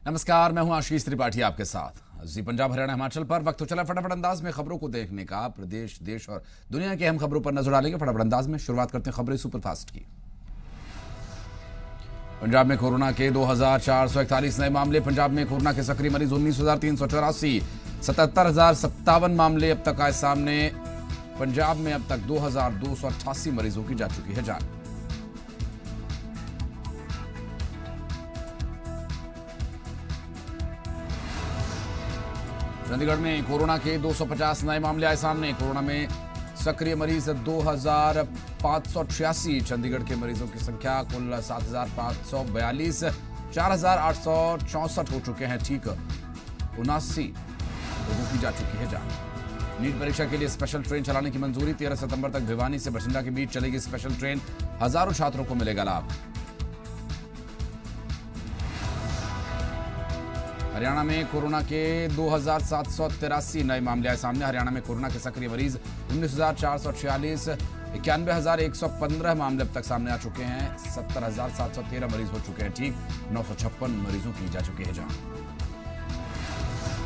नमस्कार, मैं हूं आशीष त्रिपाठी आपके साथ। जी पंजाब हरियाणा हिमाचल पर वक्त तो चला फटाफट अंदाज में खबरों को देखने का। प्रदेश, देश और दुनिया की अहम खबरों पर नजर डालेंगे फटाफट अंदाज में। शुरुआत करते हैं खबरें सुपरफास्ट की। पंजाब में कोरोना के 2441 नए मामले। पंजाब में कोरोना के सक्रिय मरीज 19,384। 77,057 मामले अब तक आए सामने। पंजाब में अब तक 2,288 मरीजों की जा चुकी है जान। चंडीगढ़ में कोरोना के 250 नए मामले आए सामने। कोरोना में सक्रिय मरीज 2,586। चंडीगढ़ के मरीजों की संख्या कुल 7,542। 4,864 हो चुके हैं ठीक। 79 लोगों की जा चुकी है जान। नीट परीक्षा के लिए स्पेशल ट्रेन चलाने की मंजूरी। 13 सितंबर तक भिवानी से बठिंडा के बीच चलेगी स्पेशल ट्रेन। हजारों छात्रों को मिलेगा लाभ। हरियाणा में कोरोना के 2,783 नए मामले आए सामने। हरियाणा में कोरोना के सक्रिय मरीज 19,446। 91,115 मामले अब तक सामने आ चुके हैं। 70,713 मरीज हो चुके हैं ठीक। 956 मरीजों की जा चुकी है जान।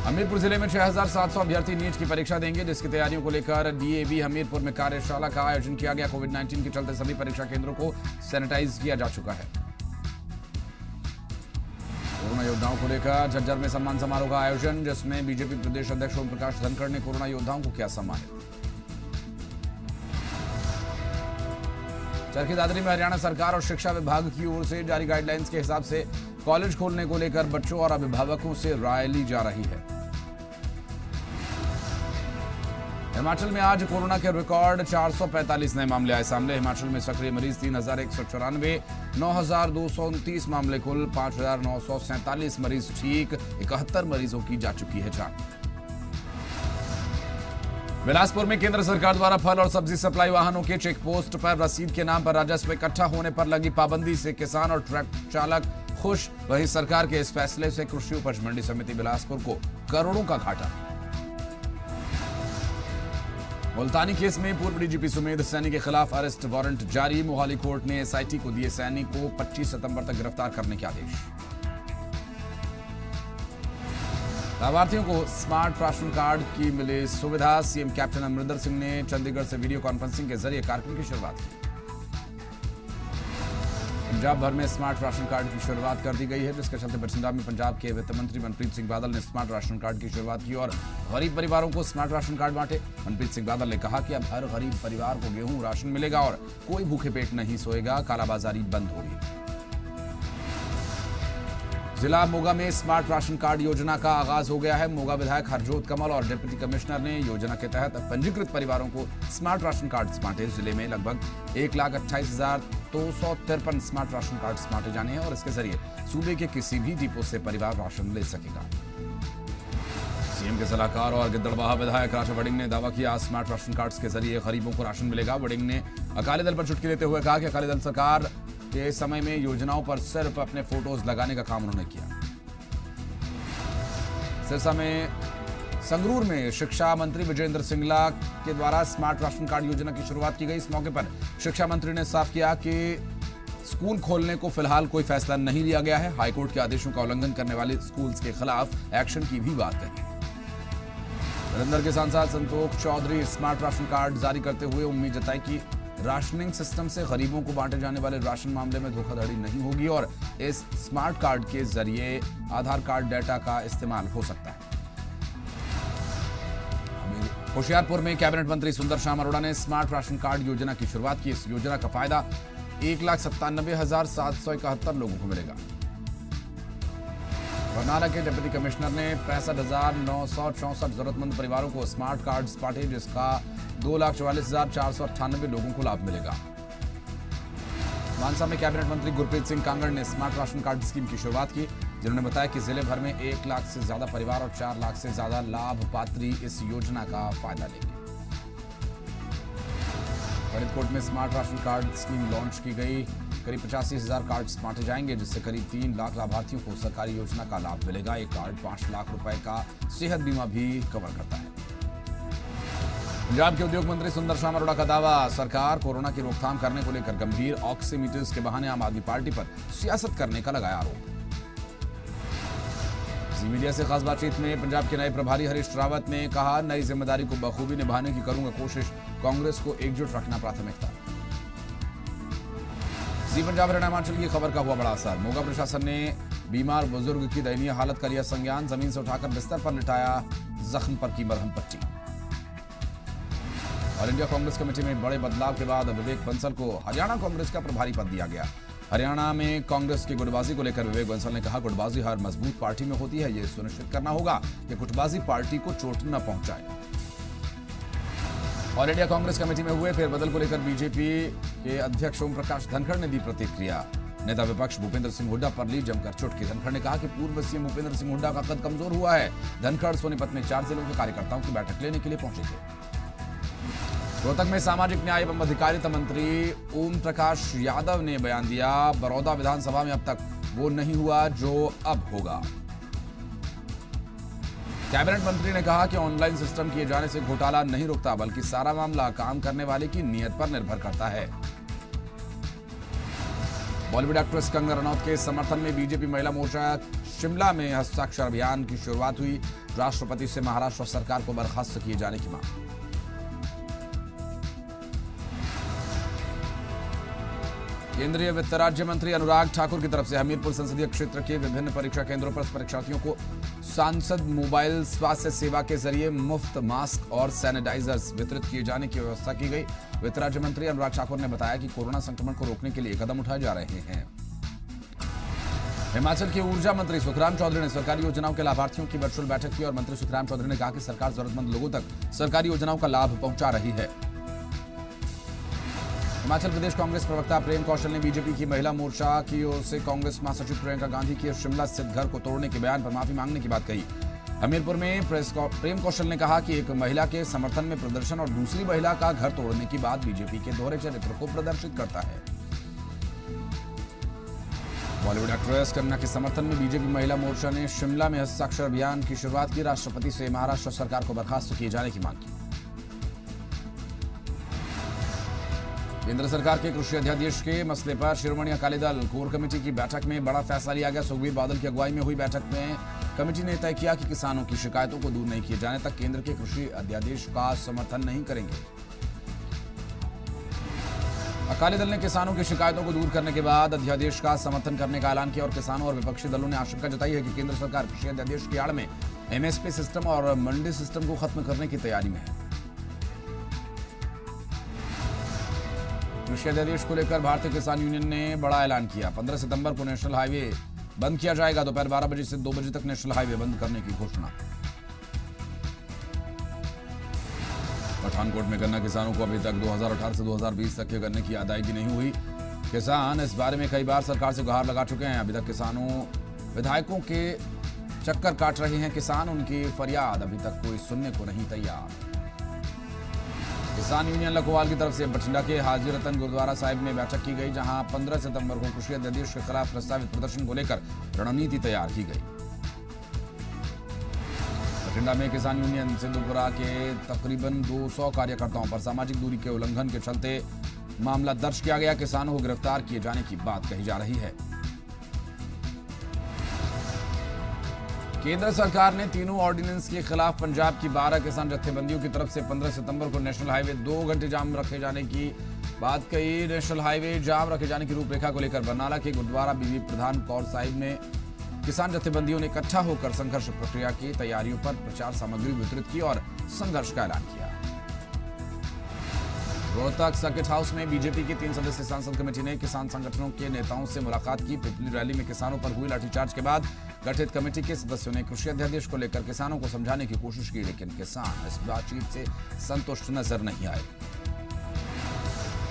हमीरपुर जिले में 6,700 अभ्यर्थी नीट की परीक्षा देंगे, जिसकी तैयारियों को लेकर डीएवी हमीरपुर में कार्यशाला का आयोजन किया गया। कोविड-19 के चलते सभी परीक्षा केंद्रों को सैनिटाइज किया जा चुका है। कोरोना योद्धाओं को लेकर झज्जर में सम्मान समारोह का आयोजन, जिसमें बीजेपी प्रदेश अध्यक्ष ओम प्रकाश धनखड़ ने कोरोना योद्धाओं को किया सम्मानित। चरखी दादरी में हरियाणा सरकार और शिक्षा विभाग की ओर से जारी गाइडलाइंस के हिसाब से कॉलेज खोलने को लेकर बच्चों और अभिभावकों से राय ली जा रही है। हिमाचल में आज कोरोना के रिकॉर्ड 445 नए मामले आए सामने। हिमाचल में सक्रिय मरीज 3,194। 9,229 मामले कुल। 5,947 मरीज ठीक। 71 मरीजों की जा चुकी है जान। बिलासपुर में केंद्र सरकार द्वारा फल और सब्जी सप्लाई वाहनों के चेक पोस्ट पर रसीद के नाम पर राजस्व इकट्ठा होने पर लगी पाबंदी से किसान और ट्रक चालक खुश। वहीं सरकार के इस फैसले से कृषि उपज मंडी समिति बिलासपुर को करोड़ों का घाटा। मुल्तानी केस में पूर्व डीजीपी सुमेध सैनी के खिलाफ अरेस्ट वारंट जारी। मोहाली कोर्ट ने एसआईटी को दिए सैनी को 25 सितंबर तक गिरफ्तार करने के आदेश। लाभार्थियों को स्मार्ट राशन कार्ड की मिली सुविधा। सीएम कैप्टन अमरिंदर सिंह ने चंडीगढ़ से वीडियो कॉन्फ्रेंसिंग के जरिए कार्यक्रम की शुरुआत की। पंजाब भर में स्मार्ट राशन कार्ड की शुरुआत कर दी गई है, जिसके चलते बठिंडा में पंजाब के वित्त मंत्री मनप्रीत सिंह बादल ने स्मार्ट राशन कार्ड की शुरुआत की और गरीब परिवारों को स्मार्ट राशन कार्ड बांटे। मनप्रीत सिंह बादल ने कहा कि अब हर गरीब परिवार को गेहूं राशन मिलेगा और कोई भूखे पेट नहीं सोएगा। कालाबाजारी बंद होगी। जिला मोगा में स्मार्ट राशन कार्ड योजना का आगाज हो गया है। मोगा विधायक हरजोत कमल और डिप्टी कमिश्नर ने योजना के तहत पंजीकृत परिवारों को स्मार्ट राशन कार्ड बांटे। जिले में लगभग 1,28,253 स्मार्ट राशन कार्ड बांटे जाने हैं और इसके जरिए सूबे के किसी भी डिपो से परिवार राशन ले सकेगा। सीएम के सलाहकार और गिद्दड़बाहा विधायक राजा वड़िंग ने दावा किया, स्मार्ट राशन कार्ड के जरिए गरीबों को राशन मिलेगा। वड़िंग ने अकाली दल पर चुटकी लेते हुए कहा कि अकाली दल सरकार के समय में योजनाओं पर सिर्फ अपने फोटोज लगाने का काम उन्होंने किया। सिरसा में संगरूर में शिक्षा मंत्री विजेंद्र सिंगला के द्वारा स्मार्ट राशन कार्ड योजना की शुरुआत की गई। इस मौके पर शिक्षा मंत्री ने साफ किया कि स्कूल खोलने को फिलहाल कोई फैसला नहीं लिया गया है। हाईकोर्ट के आदेशों का उल्लंघन करने वाले स्कूल्स के खिलाफ एक्शन की भी बात कही। जलंधर के सांसद संतोष चौधरी स्मार्ट राशन कार्ड जारी करते हुए उम्मीद जताई कि राशनिंग सिस्टम से गरीबों को बांटे जाने वाले राशन मामले में धोखाधड़ी नहीं होगी और इस स्मार्ट कार्ड के जरिए आधार कार्ड डेटा का इस्तेमाल हो सकता है। होशियारपुर में कैबिनेट मंत्री सुंदर श्याम अरोड़ा ने स्मार्ट राशन कार्ड योजना की शुरुआत की। इस योजना का फायदा 1,97,771 लोगों को मिलेगा। बरनाला के डिप्टी कमिश्नर ने 65,964 जरूरतमंद परिवारों को स्मार्ट कार्ड बांटे, जिसका 2,44,498 लोगों को लाभ मिलेगा। मानसा में कैबिनेट मंत्री गुरप्रीत सिंह कांगड़ ने स्मार्ट राशन कार्ड स्कीम की शुरुआत की, जिन्होंने बताया कि जिले भर में 1 लाख से ज्यादा परिवार और 4 लाख से ज्यादा लाभपात्री इस योजना का फायदा लेंगे। फरीदकोट में smart ration card scheme launch की गई। करीब 85,000 कार्ड बांटे जाएंगे, जिससे करीब 3 लाख लाभार्थियों को सरकारी योजना का लाभ मिलेगा। एक कार्ड 5 लाख रुपए का सेहत बीमा भी कवर करता है। पंजाब के उद्योग मंत्री सुंदर श्याम अरोड़ा का दावा, सरकार कोरोना की रोकथाम करने को लेकर गंभीर ऑक्सीमीटर्स के बहाने आम आदमी पार्टी पर सियासत करने का लगाया आरोप। जी मीडिया से खास बातचीत में पंजाब के नए प्रभारी हरीश रावत ने कहा, नई जिम्मेदारी को बखूबी निभाने की करूंगा कोशिश, कांग्रेस को एकजुट रखना प्राथमिकता। जी पंजाब हरियाणा हिमाचल की खबर का हुआ बड़ा असर। मोगा प्रशासन ने बीमार बुजुर्ग की दयनीय हालत का लिया संज्ञान, जमीन से उठाकर बिस्तर पर लिटाया, जख्म पर की मरहम पट्टी। ऑल इंडिया कांग्रेस कमेटी में बड़े बदलाव के बाद विवेक बंसल को हरियाणा कांग्रेस का प्रभारी पद दिया गया। हरियाणा में कांग्रेस की गुटबाजी को लेकर विवेक बंसल ने कहा, गुटबाजी हर मजबूत पार्टी में होती है, यह सुनिश्चित करना होगा कि गुटबाजी पार्टी को चोट न पहुंचाए। ऑल इंडिया कांग्रेस कमेटी में हुए फेरबदल को लेकर बीजेपी के अध्यक्ष ओम प्रकाश धनखड़ ने दी प्रतिक्रिया। नेता विपक्ष भूपेंद्र सिंह हुड्डा पर ली जमकर चुटकी। धनखड़ ने कहा कि पूर्व सीएम भूपेंद्र सिंह हुड्डा का कद कमजोर हुआ है। धनखड़ सोनीपत में 4 जिलों के कार्यकर्ताओं की बैठक लेने के लिए पहुंचे थे। रोहतक में सामाजिक न्याय एवं अधिकारिता मंत्री ओम प्रकाश यादव ने बयान दिया, बड़ौदा विधानसभा में अब तक वो नहीं हुआ जो अब होगा। कैबिनेट मंत्री ने कहा कि ऑनलाइन सिस्टम किए जाने से घोटाला नहीं रुकता, बल्कि सारा मामला काम करने वाले की नीयत पर निर्भर करता है। बॉलीवुड एक्ट्रेस कंगना रनौत के समर्थन में बीजेपी महिला मोर्चा शिमला में हस्ताक्षर अभियान की शुरुआत हुई। राष्ट्रपति से महाराष्ट्र सरकार को बर्खास्त किए जाने की मांग। केंद्रीय वित्त राज्य मंत्री अनुराग ठाकुर की तरफ से हमीरपुर संसदीय क्षेत्र के विभिन्न परीक्षा केंद्रों पर परीक्षार्थियों को सांसद मोबाइल स्वास्थ्य सेवा के जरिए मुफ्त मास्क और सैनिटाइजर्स वितरित किए जाने की व्यवस्था की गई। वित्त राज्य मंत्री अनुराग ठाकुर ने बताया कि कोरोना संक्रमण को रोकने के लिए कदम उठाए जा रहे हैं। हिमाचल के ऊर्जा मंत्री सुखराम चौधरी ने सरकारी योजनाओं के लाभार्थियों की वर्चुअल बैठक की और मंत्री सुखराम चौधरी ने कहा कि सरकार जरूरतमंद लोगों तक सरकारी योजनाओं का लाभ पहुंचा रही है। हिमाचल प्रदेश कांग्रेस प्रवक्ता प्रेम कौशल ने बीजेपी की महिला मोर्चा की ओर से कांग्रेस महासचिव प्रियंका गांधी की शिमला स्थित घर को तोड़ने के बयान पर माफी मांगने की बात कही। हमीरपुर में प्रेम कौशल ने कहा कि एक महिला के समर्थन में प्रदर्शन और दूसरी महिला का घर तोड़ने की बात बीजेपी के दोहरे चरित्र को प्रदर्शित करता है। बॉलीवुड एक्ट्रेस कंगना के समर्थन में बीजेपी महिला मोर्चा ने शिमला में हस्ताक्षर अभियान की शुरुआत की। राष्ट्रपति से महाराष्ट्र सरकार को बर्खास्त किए जाने की मांग की। केंद्र सरकार के कृषि अध्यादेश के मसले पर शिरोमणि अकाली दल कोर कमेटी की बैठक में बड़ा फैसला लिया गया। सुखबीर बादल की अगुवाई में हुई बैठक में कमेटी ने तय किया कि किसानों की शिकायतों को दूर नहीं किए जाने तक केंद्र के कृषि अध्यादेश का समर्थन नहीं करेंगे। अकाली दल ने किसानों की शिकायतों को दूर करने के बाद अध्यादेश का समर्थन करने का ऐलान किया और किसानों और विपक्षी दलों ने आशंका जताई है कि केंद्र सरकार कृषि अध्यादेश की आड़ में एमएसपी सिस्टम और मंडी सिस्टम को खत्म करने की तैयारी में है। कृषि अध्यादेश को लेकर भारतीय किसान यूनियन ने बड़ा ऐलान किया। 15 सितंबर को नेशनल हाईवे बंद किया जाएगा। दोपहर 12 बजे से 2 बजे तक नेशनल हाईवे बंद करने की घोषणा। पठानकोट में गन्ना किसानों को अभी तक 2018 से 2020 तक के गन्ने की अदायगी नहीं हुई। किसान इस बारे में कई बार सरकार से गुहार लगा चुके हैं। अभी तक किसानों विधायकों के चक्कर काट रहे हैं किसान, उनकी फरियाद अभी तक कोई सुनने को नहीं तैयार। किसान यूनियन लखोवाल की तरफ से बठिंडा के हाजी रतन गुरुद्वारा साहिब में बैठक की गई, जहां 15 सितंबर को कृषि अध्यादेश के खिलाफ प्रस्तावित प्रदर्शन को लेकर रणनीति तैयार की गई। बठिंडा में किसान यूनियन सिद्धपुरा के तकरीबन 200 कार्यकर्ताओं पर सामाजिक दूरी के उल्लंघन के चलते मामला दर्ज किया गया। किसानों को गिरफ्तार किए जाने की बात कही जा रही है। केंद्र सरकार ने तीनों ऑर्डिनेंस के खिलाफ पंजाब की 12 किसान जत्थेबंदियों की तरफ से 15 सितंबर को नेशनल हाईवे 2 घंटे जाम रखे जाने की बात कही। नेशनल हाईवे जाम रखे जाने की रूपरेखा को लेकर बरनाला के गुरुद्वारा बीबी प्रधान कौर साहिब में किसान जत्थेबंदियों ने इकट्ठा होकर संघर्ष प्रक्रिया की तैयारियों पर प्रचार सामग्री वितरित की और संघर्ष का ऐलान किया। रोहतक सर्किट हाउस में बीजेपी की 3 सदस्यीय सांसद कमेटी ने किसान संगठनों के नेताओं से मुलाकात की। पिपली रैली में किसानों पर हुई लाठीचार्ज के बाद गठित कमेटी के सदस्यों ने कृषि अध्यादेश को लेकर किसानों को समझाने की कोशिश की, लेकिन किसान इस बातचीत से संतुष्ट नजर नहीं आए।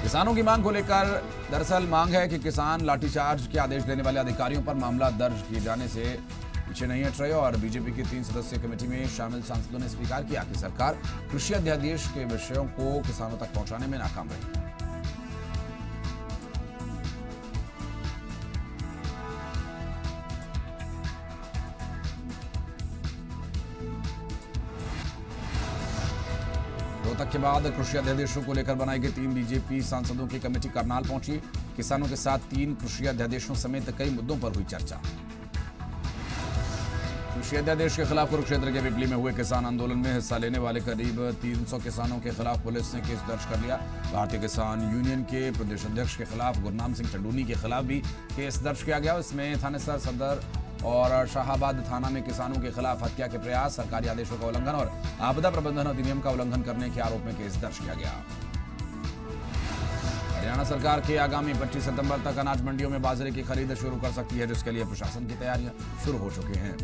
किसानों की मांग को लेकर दरअसल मांग है कि किसान लाठीचार्ज के आदेश देने वाले अधिकारियों पर मामला दर्ज किए जाने से पीछे नहीं हट रहे और बीजेपी की 3 सदस्यीय कमेटी में शामिल सांसदों ने स्वीकार किया कि सरकार कृषि अध्यादेश के विषयों को किसानों तक पहुंचाने में नाकाम रही। रोहतक के बाद कृषि अध्यादेशों को लेकर बनाई गई 3 बीजेपी सांसदों की कमेटी करनाल पहुंची। किसानों के साथ 3 कृषि अध्यादेशों समेत कई मुद्दों पर हुई चर्चा। कृषि अध्यादेश के खिलाफ कुरुक्षेत्र के पिपली में हुए किसान आंदोलन में हिस्सा लेने वाले करीब 300 किसानों के खिलाफ पुलिस ने केस दर्ज कर लिया। भारतीय किसान यूनियन के प्रदेश अध्यक्ष के खिलाफ गुरनाम सिंह चंडूनी के खिलाफ भी केस दर्ज किया गया। इसमें थानेसर सदर और शाहाबाद थाना में किसानों के खिलाफ हत्या के प्रयास, सरकारी आदेशों का उल्लंघन और आपदा प्रबंधन अधिनियम का उल्लंघन करने के आरोप में केस दर्ज किया गया। हरियाणा सरकार के आगामी 25 सितंबर तक अनाज मंडियों में बाजरे की खरीद शुरू कर सकती है, जिसके लिए प्रशासन की तैयारियां शुरू हो चुकी हैं।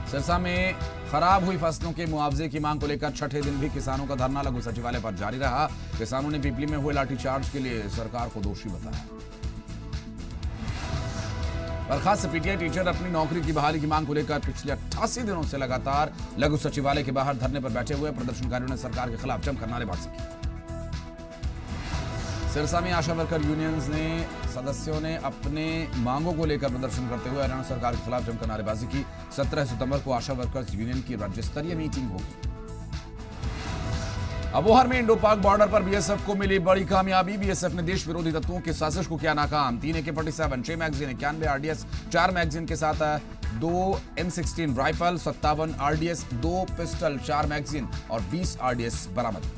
सिरसा में खराब हुई फसलों के मुआवजे की मांग को लेकर छठे दिन भी किसानों का धरना लघु सचिवालय पर जारी रहा। किसानों ने पिपली में हुए लाठीचार्ज के लिए सरकार को दोषी बताया। बर्खास्त पीटीआई टीचर अपनी नौकरी की बहाली की मांग को लेकर पिछले 88 दिनों से लगातार लघु सचिवालय के बाहर धरने पर बैठे हुए प्रदर्शनकारियों ने सरकार के खिलाफ जमकर नारेबाजी की। सिरसा में आशा वर्कर यूनियंस ने सदस्यों ने अपने मांगों को लेकर प्रदर्शन करते हुए हरियाणा सरकार के खिलाफ जमकर नारेबाजी की। 17 सितंबर को आशा वर्कर्स यूनियन की राज्य स्तरीय मीटिंग होगी। अबोहर में इंडो पाक बॉर्डर पर बीएसएफ को मिली बड़ी कामयाबी। बीएसएफ ने देश विरोधी तत्वों के साजिश को किया नाकाम। 3 AK-47, 6 मैगजीन, 91 RDS, 4 मैगजीन के साथ 2 M16 rifle, 57 RDS, 2 pistol, 4 magazine और 20 RDS बरामद।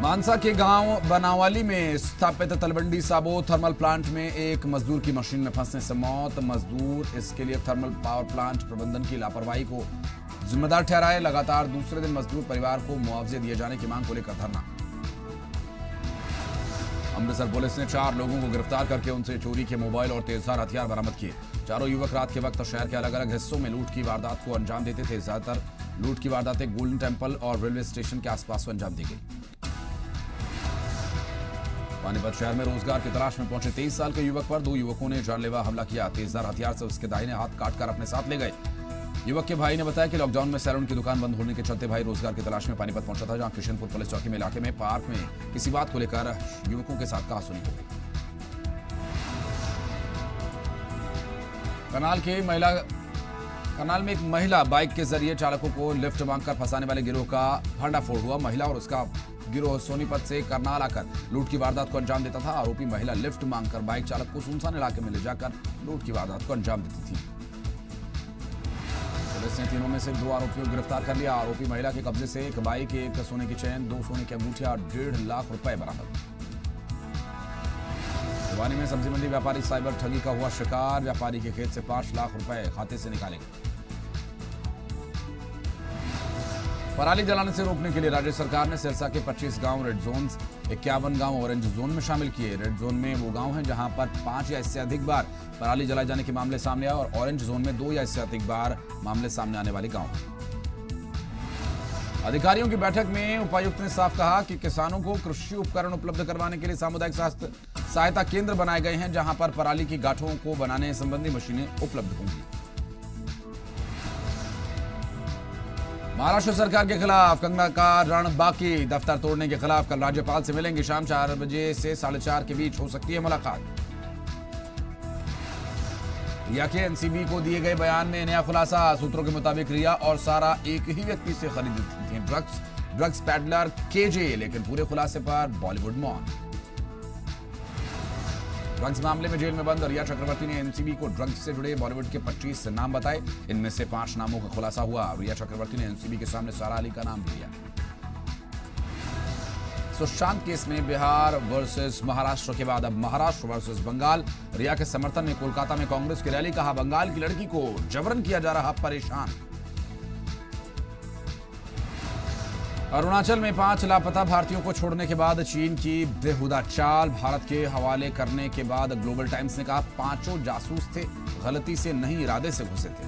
मानसा के गांव बनावाली में स्थापित तलवंडी साबो थर्मल प्लांट में एक मजदूर की मशीन में फंसने से मौत। मजदूर इसके लिए थर्मल पावर प्लांट प्रबंधन की लापरवाही को जिम्मेदार ठहराए। लगातार दूसरे दिन मजदूर परिवार को मुआवजे दिए जाने की मांग को लेकर धरना। अमृतसर पुलिस ने 4 लोगों को गिरफ्तार करके उनसे चोरी के मोबाइल और तेजधार हथियार बरामद किए। चारों युवक रात के वक्त शहर के अलग अलग हिस्सों में लूट की वारदात को अंजाम देते थे। ज्यादातर लूट की वारदातें गोल्डन टेम्पल और रेलवे स्टेशन के आसपास को अंजाम दी गई। पानीपत शहर में रोजगार की तलाश में पहुंचे 23 साल के युवक पर 2 युवकों ने जानलेवा हमला किया। तेजधार हथियार से उसके दाहिने हाथ काटकर अपने साथ ले गए। युवक के भाई ने बताया कि लॉकडाउन में सैलून की दुकान बंद होने के चलते भाई रोजगार की तलाश में पानीपत पहुंचा था, जहां किशनपुर पुलिस चौकी में इलाके में पार्क में किसी बात को लेकर युवकों के साथ कहासुनी हो गई। करनाल में एक महिला बाइक के जरिए चालकों को लिफ्ट मांगकर फंसाने वाले गिरोह का भंडाफोड़ हुआ। महिला और उसका गिरोह सोनीपत से करनाल आकर लूट की वारदात को अंजाम देता था। आरोपी महिला लिफ्ट मांगकर बाइक चालक को सुनसान इलाके में ले जाकर लूट की वारदात को अंजाम देती थी। पुलिस ने तीनों में से 2 आरोपियों को गिरफ्तार कर लिया। आरोपी महिला के कब्जे से एक बाइक, 1 सोने की चेन, 2 सोने की अंगूठियां और 1.5 लाख रुपए बरामद। भिवानी में सब्जी मंडी व्यापारी साइबर ठगी का हुआ शिकार। व्यापारी के खेत से 5 लाख रुपए खाते से निकाले गए। पराली जलाने से रोकने के लिए राज्य सरकार ने सिरसा के 25 गांव रेड जोन, 51 गांव ऑरेंज जोन में शामिल किए। रेड जोन में वो गांव हैं जहां पर 5 या इससे अधिक बार पराली जलाए जाने के मामले सामने आए और ऑरेंज जोन में 2 या इससे अधिक बार मामले सामने आने वाले गांव। अधिकारियों की बैठक में उपायुक्त ने साफ कहा कि किसानों को कृषि उपकरण उपलब्ध करवाने के लिए सामुदायिक सहायता केंद्र बनाए गए हैं, जहां पर पराली की गांठों को बनाने संबंधी मशीनें उपलब्ध होंगी। महाराष्ट्र सरकार के खिलाफ कंगना का रण बाकी। दफ्तर तोड़ने के खिलाफ कल राज्यपाल से मिलेंगे। शाम 4 बजे से 4:30 के बीच हो सकती है मुलाकात। रिया के एनसीबी को दिए गए बयान में नया खुलासा। सूत्रों के मुताबिक रिया और सारा एक ही व्यक्ति से खरीदी थी ड्रग्स पैडलर केजे, लेकिन पूरे खुलासे पर बॉलीवुड मौन। ड्रग्स मामले में जेल में बंद रिया चक्रवर्ती ने एनसीबी को ड्रग्स से जुड़े बॉलीवुड के 25 नाम बताए। इनमें से 5 नामों का खुलासा हुआ। रिया चक्रवर्ती ने एनसीबी के सामने सारा अली का नाम दिया। सुशांत केस में बिहार वर्सेस महाराष्ट्र के बाद अब महाराष्ट्र वर्सेस बंगाल। रिया के समर्थन में कोलकाता में कांग्रेस की रैली। कहा, बंगाल की लड़की को जबरन किया जा रहा परेशान। अरुणाचल में 5 लापता भारतीयों को छोड़ने के बाद चीन की बेहुदा चाल। भारत के हवाले करने के बाद ग्लोबल टाइम्स ने कहा 5 जासूस थे, गलती से नहीं इरादे से घुसे थे।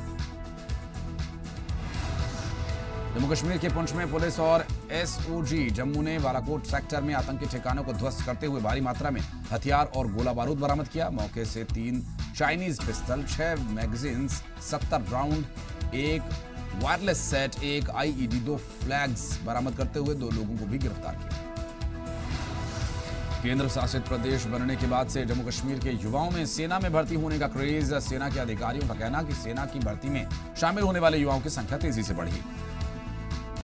जम्मू कश्मीर के पुंछ में पुलिस और एसओजी जम्मू ने बालाकोट सेक्टर में आतंकी ठिकानों को ध्वस्त करते हुए भारी मात्रा में हथियार और गोला बारूद बरामद किया। मौके से 3 Chinese pistol, 6 magazines, 70 round, 1 wireless set, 1 IED, 2 flags बरामद करते हुए 2 लोगों को भी गिरफ्तार किया। केंद्र शासित प्रदेश बनने के बाद से जम्मू कश्मीर के युवाओं में सेना में भर्ती होने का क्रेज। सेना के अधिकारियों का कहना कि सेना की भर्ती में शामिल होने वाले युवाओं की संख्या तेजी से बढ़ी।